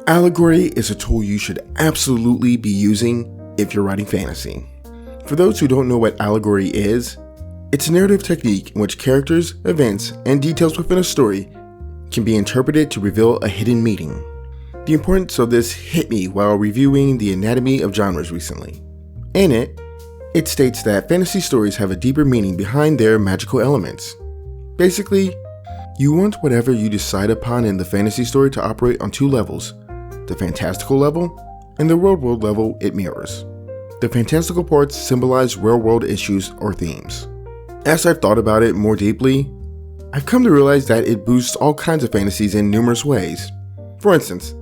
Allegory is a tool you should absolutely be using if you're writing fantasy. For those who don't know what allegory is, it's a narrative technique in which characters, events, and details within a story can be interpreted to reveal a hidden meaning. The importance of this hit me while reviewing the Anatomy of Genres recently. In it states that fantasy stories have a deeper meaning behind their magical elements. Basically, you want whatever you decide upon in the fantasy story to operate on two levels, the fantastical level and the real-world level it mirrors. The fantastical parts symbolize real-world issues or themes. As I've thought about it more deeply, I've come to realize that it boosts all kinds of fantasies in numerous ways. For instance,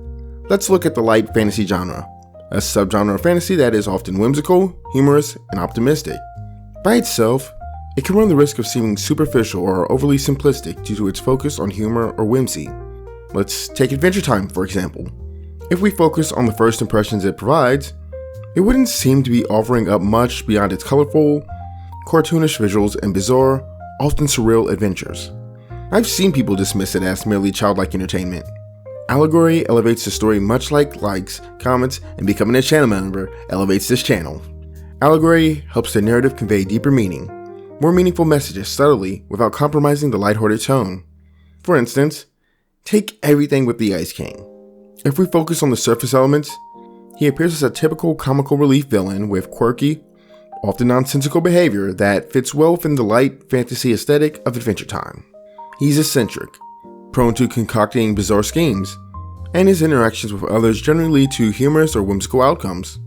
let's look at the light fantasy genre, a subgenre of fantasy that is often whimsical, humorous, and optimistic. By itself, it can run the risk of seeming superficial or overly simplistic due to its focus on humor or whimsy. Let's take Adventure Time, for example. If we focus on the first impressions it provides, it wouldn't seem to be offering up much beyond its colorful, cartoonish visuals and bizarre, often surreal adventures. I've seen people dismiss it as merely childlike entertainment. Allegory elevates the story much like likes, comments, and becoming a channel member elevates this channel. Allegory helps the narrative convey deeper meaning, more meaningful messages subtly without compromising the lighthearted tone. For instance, take everything with the Ice King. If we focus on the surface elements, he appears as a typical comical relief villain with quirky, often nonsensical behavior that fits well within the light fantasy aesthetic of Adventure Time. He's eccentric, prone to concocting bizarre schemes, and his interactions with others generally lead to humorous or whimsical outcomes.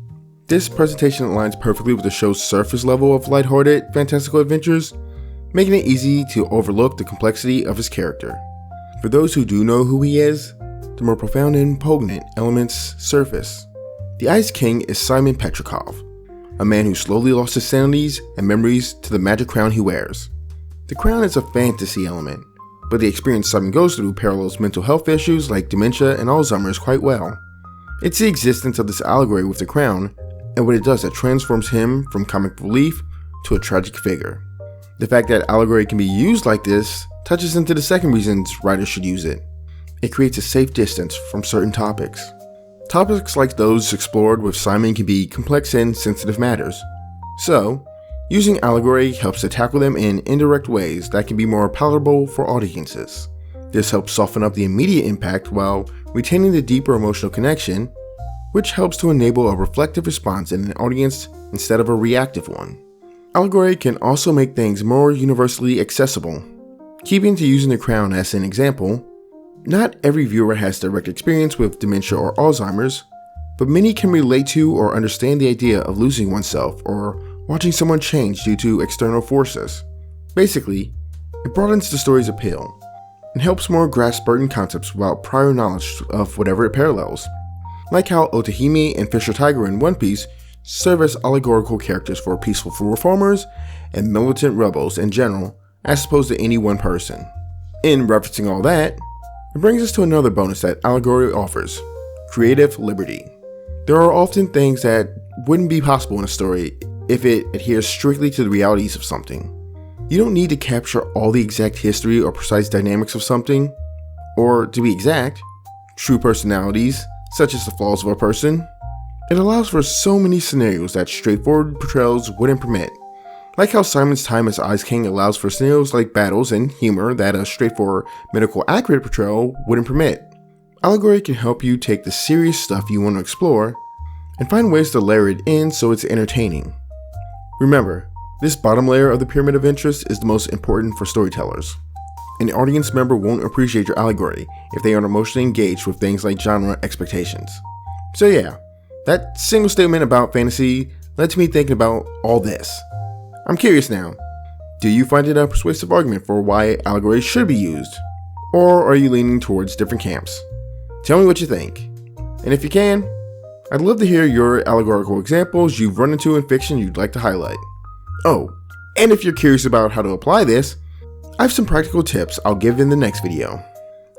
This presentation aligns perfectly with the show's surface level of lighthearted, fantastical adventures, making it easy to overlook the complexity of his character. For those who do know who he is, the more profound and poignant elements surface. The Ice King is Simon Petrikov, a man who slowly lost his sanities and memories to the magic crown he wears. The crown is a fantasy element, but the experience Simon goes through parallels mental health issues like dementia and Alzheimer's quite well. It's the existence of this allegory with the crown and what it does that transforms him from comic relief to a tragic figure. The fact that allegory can be used like this touches into the second reason writers should use it. It creates a safe distance from certain topics. Topics like those explored with Simon can be complex and sensitive matters. So, using allegory helps to tackle them in indirect ways that can be more palatable for audiences. This helps soften up the immediate impact while retaining the deeper emotional connection, which helps to enable a reflective response in an audience instead of a reactive one. Allegory can also make things more universally accessible. Keeping to using the crown as an example, not every viewer has direct experience with dementia or Alzheimer's, but many can relate to or understand the idea of losing oneself or watching someone change due to external forces. Basically, it broadens the story's appeal and helps more grasp certain concepts without prior knowledge of whatever it parallels. Like how Otahime and Fisher Tiger in One Piece serve as allegorical characters for peaceful reformers and militant rebels in general, as opposed to any one person. In referencing all that, it brings us to another bonus that allegory offers: creative liberty. There are often things that wouldn't be possible in a story if it adheres strictly to the realities of something. You don't need to capture all the exact history or precise dynamics of something, or to be exact, true personalities, such as the flaws of a person. It allows for so many scenarios that straightforward portrayals wouldn't permit. Like how Simon's time as Ice King allows for scenarios like battles and humor that a straightforward, medical accurate portrayal wouldn't permit. Allegory can help you take the serious stuff you want to explore and find ways to layer it in so it's entertaining. Remember, this bottom layer of the pyramid of interest is the most important for storytellers. An audience member won't appreciate your allegory if they aren't emotionally engaged with things like genre expectations. So yeah, that single statement about fantasy led to me thinking about all this. I'm curious now, do you find it a persuasive argument for why allegory should be used? Or are you leaning towards different camps? Tell me what you think. And if you can, I'd love to hear your allegorical examples you've run into in fiction you'd like to highlight. Oh, and if you're curious about how to apply this, I have some practical tips I'll give in the next video.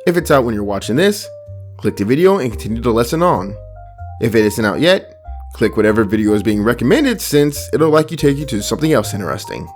If it's out when you're watching this, click the video and continue the lesson on. If it isn't out yet, click whatever video is being recommended since it'll likely take you to something else interesting.